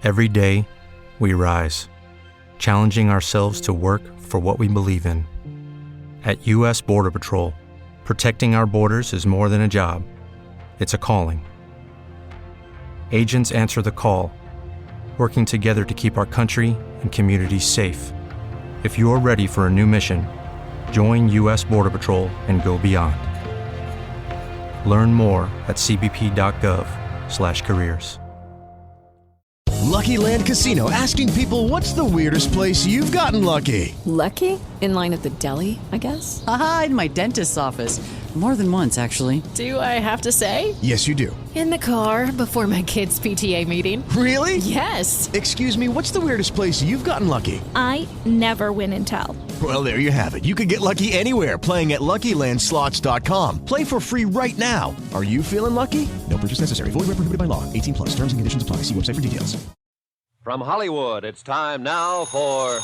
Every day, we rise, challenging ourselves to work for what we believe in. At U.S. Border Patrol, protecting our borders is more than a job. It's a calling. Agents answer the call, working together to keep our country and communities safe. If you are ready for a new mission, join U.S. Border Patrol and go beyond. Learn more at cbp.gov/careers. Lucky Land Casino, asking people, what's the weirdest place you've gotten lucky? Lucky? In line at the deli, I guess? Aha, in my dentist's office. More than once, actually. Do I have to say? Yes, you do. In the car before my kids' PTA meeting. Really? Yes. Excuse me, what's the weirdest place you've gotten lucky? I never win and tell. Well, there you have it. You can get lucky anywhere, playing at LuckyLandSlots.com. Play for free right now. Are you feeling lucky? No purchase necessary. Void where prohibited by law. 18+. Terms and conditions apply. See website for details. From Hollywood, it's time now for...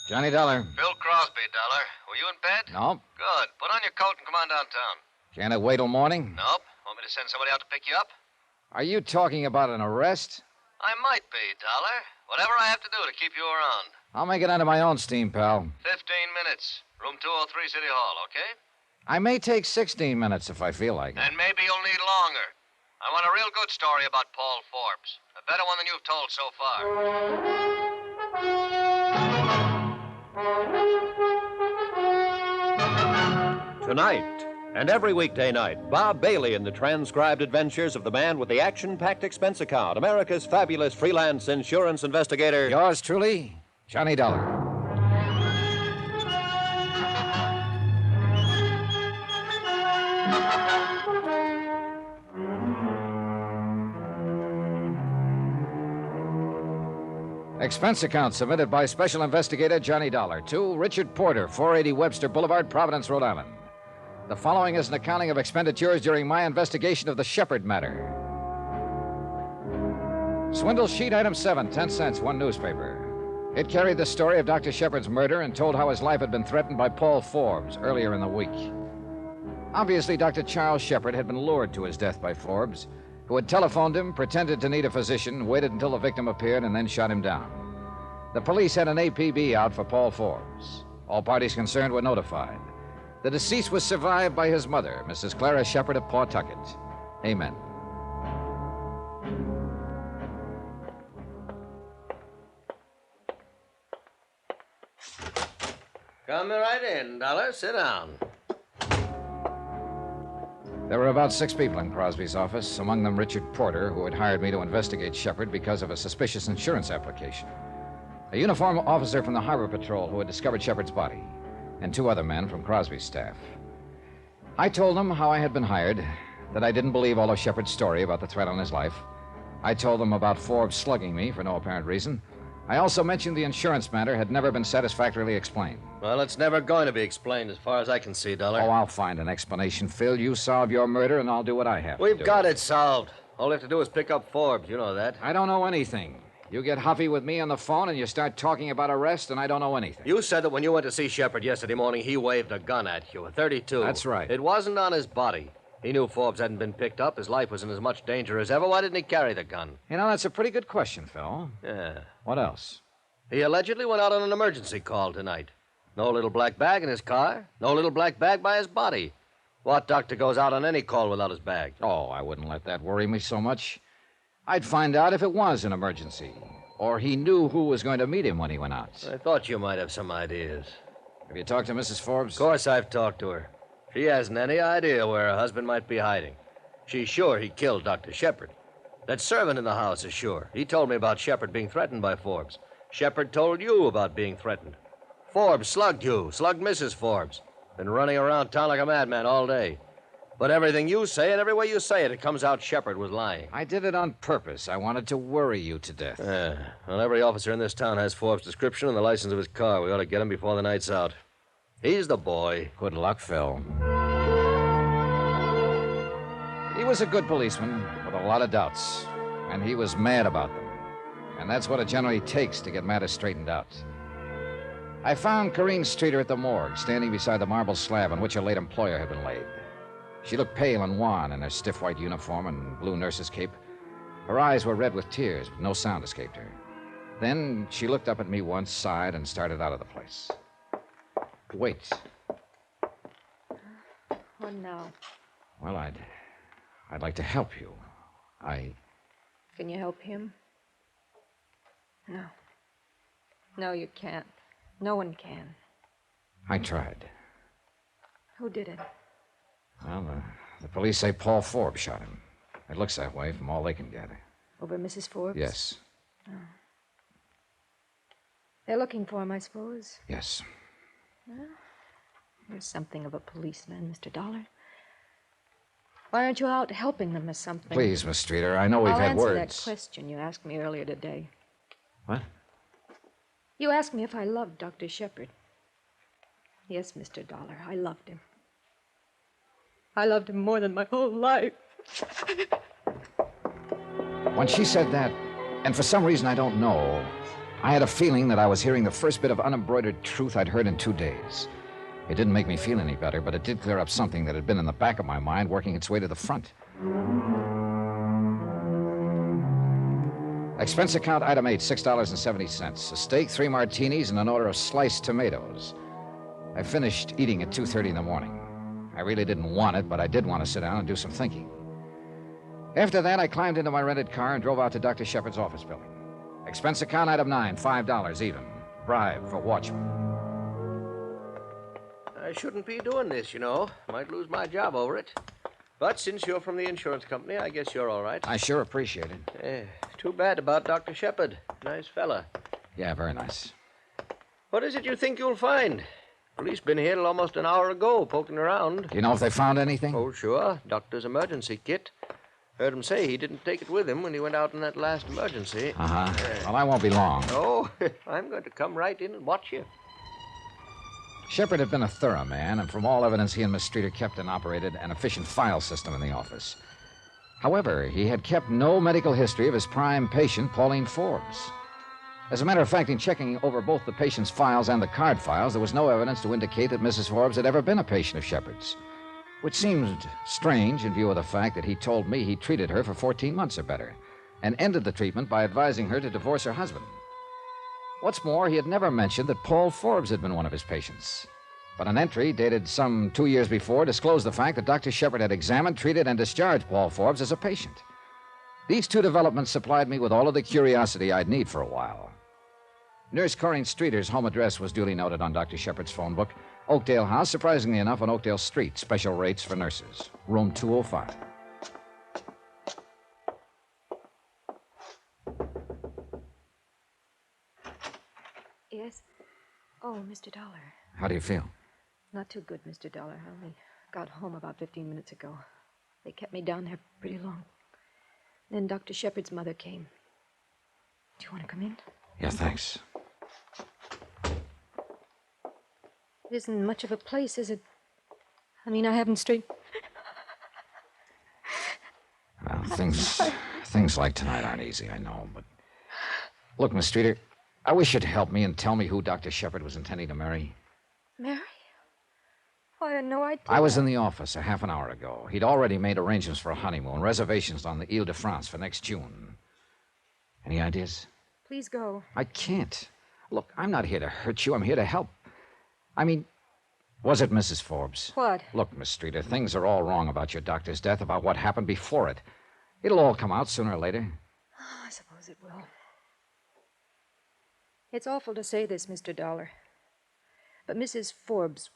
Johnny Dollar. Bill Crosby, Dollar. Were you in bed? No. Good. Put on your coat and come on downtown. Can't it wait till morning? Nope. Want me to send somebody out to pick you up? Are you talking about an arrest? I might be, Dollar. Whatever I have to do to keep you around. I'll make it under my own steam, pal. 15 minutes. Room 203, City Hall, okay? I may take 16 minutes if I feel like it. And maybe you'll need longer. I want a real good story about Paul Forbes. A better one than you've told so far. Tonight, and every weekday night, Bob Bailey in the transcribed adventures of the man with the action-packed expense account, America's fabulous freelance insurance investigator. Yours truly, Johnny Dollar. Expense account submitted by Special Investigator Johnny Dollar to Richard Porter, 480 Webster Boulevard, Providence, Rhode Island. The following is an accounting of expenditures during my investigation of the Shepard matter. Swindle sheet item 7, 10 cents, one newspaper. It carried the story of Dr. Shepard's murder and told how his life had been threatened by Paul Forbes earlier in the week. Obviously, Dr. Charles Shepard had been lured to his death by Forbes, who had telephoned him, pretended to need a physician, waited until the victim appeared, and then shot him down. The police had an APB out for Paul Forbes. All parties concerned were notified. The deceased was survived by his mother, Mrs. Clara Shepard of Pawtucket. Amen. Come right in, Dollar. Sit down. There were about 6 people in Crosby's office, among them Richard Porter, who had hired me to investigate Shepard because of a suspicious insurance application, a uniformed officer from the Harbor Patrol who had discovered Shepard's body, and 2 other men from Crosby's staff. I told them how I had been hired, that I didn't believe all of Shepard's story about the threat on his life. I told them about Forbes slugging me for no apparent reason. I also mentioned the insurance matter had never been satisfactorily explained. Well, it's never going to be explained as far as I can see, Dollar. Oh, I'll find an explanation, Phil. You solve your murder, and I'll do what I have to do. We've got it solved. All we have to do is pick up Forbes. You know that. I don't know anything. You get huffy with me on the phone, and you start talking about arrest, and I don't know anything. You said that when you went to see Shepard yesterday morning, he waved a gun at you, a .32. That's right. It wasn't on his body. He knew Forbes hadn't been picked up. His life was in as much danger as ever. Why didn't he carry the gun? You know, that's a pretty good question, Phil. Yeah. What else? He allegedly went out on an emergency call tonight. No little black bag in his car. No little black bag by his body. What doctor goes out on any call without his bag? Oh, I wouldn't let that worry me so much. I'd find out if it was an emergency, or he knew who was going to meet him when he went out. I thought you might have some ideas. Have you talked to Mrs. Forbes? Of course I've talked to her. She hasn't any idea where her husband might be hiding. She's sure he killed Dr. Shepard. That servant in the house is sure. He told me about Shepard being threatened by Forbes. Shepard told you about being threatened. Forbes slugged you, slugged Mrs. Forbes. Been running around town like a madman all day. But everything you say and every way you say it, it comes out Shepard was lying. I did it on purpose. I wanted to worry you to death. Well, every officer in this town has Forbes' description and the license of his car. We ought to get him before the night's out. He's the boy. Good luck, Phil. He was a good policeman with a lot of doubts, and he was mad about them. And that's what it generally takes to get matters straightened out. I found Corrine Streeter at the morgue, standing beside the marble slab on which her late employer had been laid. She looked pale and wan in her stiff white uniform and blue nurse's cape. Her eyes were red with tears, but no sound escaped her. Then she looked up at me once, sighed, and started out of the place. Wait. What now? Well, I'd like to help you. Can you help him? No. No, you can't. No one can. I tried. Who did it? Well, the police say Paul Forbes shot him. It looks that way from all they can gather. Over Mrs. Forbes? Yes. Oh. They're looking for him, I suppose. Yes. Well, you're something of a policeman, Mr. Dollar. Why aren't you out helping them or something? Please, Miss Streeter, I know we've had I'll answer words. that question you asked me earlier today. What? You asked me if I loved Dr. Shepard. Yes, Mr. Dollar, I loved him. I loved him more than my whole life. When she said that, and for some reason I don't know, I had a feeling that I was hearing the first bit of unembroidered truth I'd heard in 2 days. It didn't make me feel any better, but it did clear up something that had been in the back of my mind, working its way to the front. Expense account item 8, $6.70. A steak, 3 martinis, and an order of sliced tomatoes. I finished eating at 2:30 in the morning. I really didn't want it, but I did want to sit down and do some thinking. After that, I climbed into my rented car and drove out to Dr. Shepard's office building. Expense account item 9, $5 even. Bribe for watchman. I shouldn't be doing this, you know. Might lose my job over it. But since you're from the insurance company, I guess you're all right. I sure appreciate it. Too bad about Dr. Shepard. Nice fella. Yeah, very nice. What is it you think you'll find? Police been here till almost an hour ago, poking around. Do you know if they found anything? Oh, sure. Doctor's emergency kit. Heard him say he didn't take it with him when he went out in that last emergency. Uh-huh. Well, I won't be long. Oh, I'm going to come right in and watch you. Shepard had been a thorough man, and from all evidence, he and Miss Streeter kept and operated an efficient file system in the office. However, he had kept no medical history of his prime patient, Pauline Forbes. As a matter of fact, in checking over both the patient's files and the card files, there was no evidence to indicate that Mrs. Forbes had ever been a patient of Shepard's, which seemed strange in view of the fact that he told me he treated her for 14 months or better and ended the treatment by advising her to divorce her husband. What's more, he had never mentioned that Paul Forbes had been one of his patients. But an entry dated some 2 years before disclosed the fact that Dr. Shepard had examined, treated, and discharged Paul Forbes as a patient. These 2 developments supplied me with all of the curiosity I'd need for a while. Nurse Corinne Streeter's home address was duly noted on Dr. Shepard's phone book. Oakdale House, surprisingly enough, on Oakdale Street. Special rates for nurses. Room 205. Yes? Oh, Mr. Dollar. How do you feel? Not too good, Mr. Dollar. I only got home about 15 minutes ago. They kept me down there pretty long. Then Dr. Shepard's mother came. Do you want to come in? Yeah, thanks. It isn't much of a place, is it? I mean, I haven't straight... Well, things like tonight aren't easy, I know, but... Look, Miss Streeter, I wish you'd help me and tell me who Dr. Shepard was intending to marry. Mary? Oh, I had no idea. I was in the office a half an hour ago. He'd already made arrangements for a honeymoon, reservations on the Ile de France for next June. Any ideas? Please go. I can't. Look, I'm not here to hurt you. I'm here to help. I mean, was it Mrs. Forbes? What? Look, Miss Streeter, things are all wrong about your doctor's death, about what happened before it. It'll all come out sooner or later. Oh, I suppose it will. It's awful to say this, Mr. Dollar, but Mrs. Forbes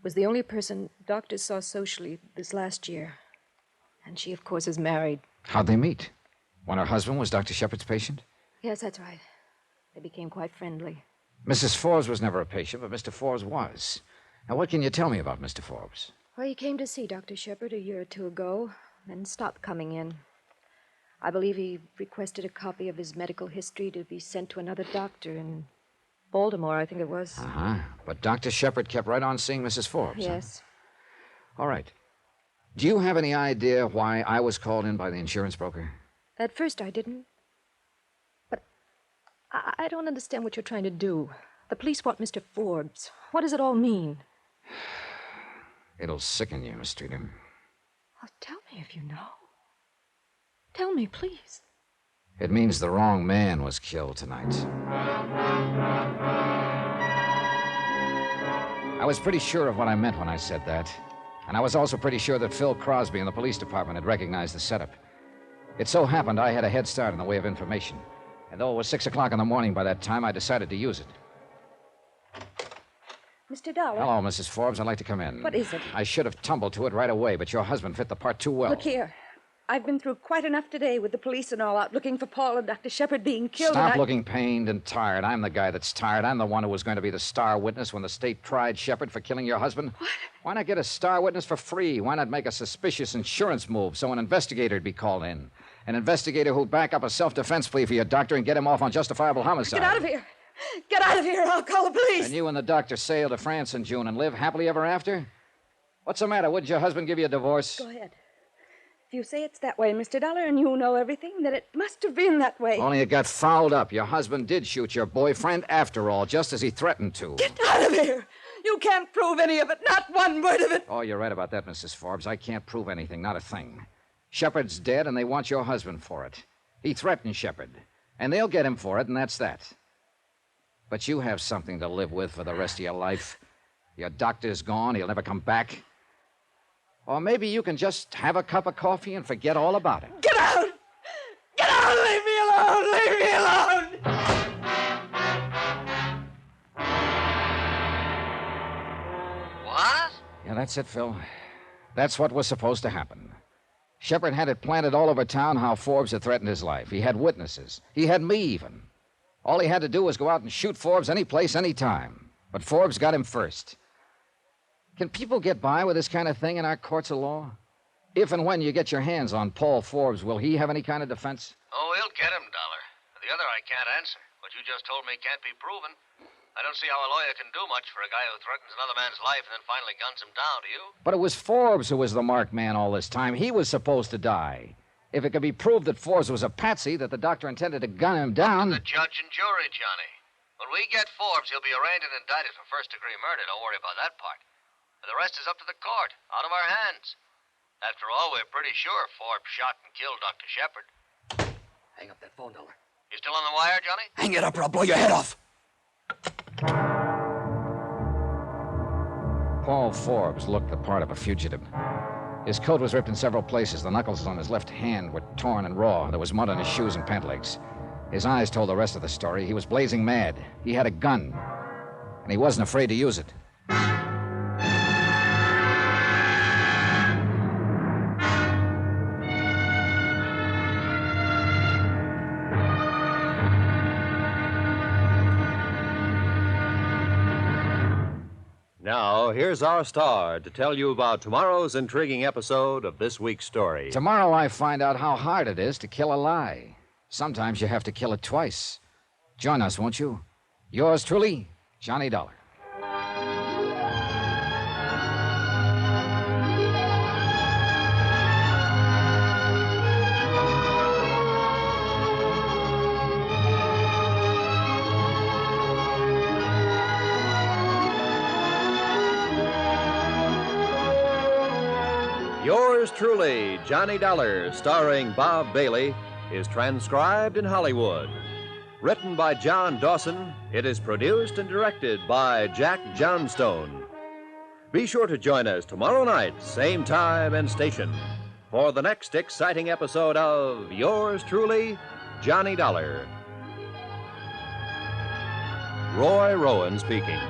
was the only person doctors saw socially this last year. And she, of course, is married. How'd they meet? When her husband was Dr. Shepard's patient? Yes, that's right. They became quite friendly. Mrs. Forbes was never a patient, but Mr. Forbes was. Now, what can you tell me about Mr. Forbes? Well, he came to see Dr. Shepard a year or 2 ago, then stopped coming in. I believe he requested a copy of his medical history to be sent to another doctor in Baltimore, I think it was. Uh-huh. But Dr. Shepard kept right on seeing Mrs. Forbes. Yes. Huh? All right. Do you have any idea why I was called in by the insurance broker? At first I didn't. But I don't understand what you're trying to do. The police want Mr. Forbes. What does it all mean? It'll sicken you, Miss Streeter. Oh, tell me if you know. Tell me, please. It means the wrong man was killed tonight. I was pretty sure of what I meant when I said that. And I was also pretty sure that Phil Crosby in the police department had recognized the setup. It so happened I had a head start in the way of information. And though it was 6 o'clock in the morning by that time, I decided to use it. Mr. Dollar. Hello, Mrs. Forbes. I'd like to come in. What is it? I should have tumbled to it right away, but your husband fit the part too well. Look here. I've been through quite enough today with the police and all out looking for Paul and Dr. Shepard being killed. Stop looking pained and tired. I'm the guy that's tired. I'm the one who was going to be the star witness when the state tried Shepard for killing your husband. What? Why not get a star witness for free? Why not make a suspicious insurance move so an investigator would be called in? An investigator who'd back up a self-defense plea for your doctor and get him off on justifiable homicide. Get out of here. Get out of here. I'll call the police. And you and the doctor sail to France in June and live happily ever after? What's the matter? Wouldn't your husband give you a divorce? Go ahead. If you say it's that way, Mr. Dollar, and you know everything, then it must have been that way. Only it got fouled up. Your husband did shoot your boyfriend after all, just as he threatened to. Get out of here. You can't prove any of it. Not one word of it. Oh, you're right about that, Mrs. Forbes. I can't prove anything, not a thing. Shepard's dead, and they want your husband for it. He threatened Shepard, and they'll get him for it, and that's that. But you have something to live with for the rest of your life. Your doctor's gone. He'll never come back. Or maybe you can just have a cup of coffee and forget all about it. Get out! Get out! Leave me alone! Leave me alone! What? Yeah, that's it, Phil. That's what was supposed to happen. Shepard had it planted all over town how Forbes had threatened his life. He had witnesses. He had me, even. All he had to do was go out and shoot Forbes any place, any time. But Forbes got him first. Can people get by with this kind of thing in our courts of law? If and when you get your hands on Paul Forbes, will he have any kind of defense? Oh, he'll get him, Dollar. The other I can't answer. What you just told me can't be proven. I don't see how a lawyer can do much for a guy who threatens another man's life and then finally guns him down, do you? But it was Forbes who was the marked man all this time. He was supposed to die. If it could be proved that Forbes was a patsy, that the doctor intended to gun him down... The judge and jury, Johnny. When we get Forbes, he'll be arraigned and indicted for first-degree murder. Don't worry about that part. And the rest is up to the court, out of our hands. After all, we're pretty sure Forbes shot and killed Dr. Shepard. Hang up that phone, Dollar. You still on the wire, Johnny? Hang it up or I'll blow your head off. Paul Forbes looked the part of a fugitive. His coat was ripped in several places. The knuckles on his left hand were torn and raw. There was mud on his shoes and pant legs. His eyes told the rest of the story. He was blazing mad. He had a gun, and he wasn't afraid to use it. Now, here's our star to tell you about tomorrow's intriguing episode of this week's story. Tomorrow I find out how hard it is to kill a lie. Sometimes you have to kill it twice. Join us, won't you? Yours truly, Johnny Dollar. Yours truly, Johnny Dollar, starring Bob Bailey, is transcribed in Hollywood. Written by John Dawson, it is produced and directed by Jack Johnstone. Be sure to join us tomorrow night, same time and station, for the next exciting episode of Yours truly, Johnny Dollar. Roy Rowan speaking.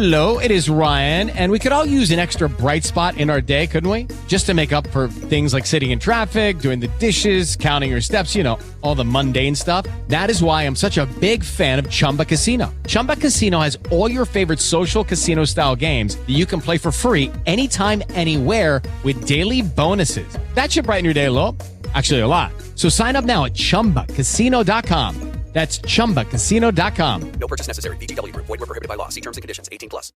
Hello, it is Ryan, and we could all use an extra bright spot in our day, couldn't we? Just to make up for things like sitting in traffic, doing the dishes, counting your steps, you know, all the mundane stuff. That is why I'm such a big fan of Chumba Casino. Chumba Casino has all your favorite social casino-style games that you can play for free anytime, anywhere with daily bonuses. That should brighten your day a little. Actually, a lot. So sign up now at ChumbaCasino.com. That's ChumbaCasino.com. No purchase necessary. VGW Group. Void where prohibited by law. See terms and conditions. 18+.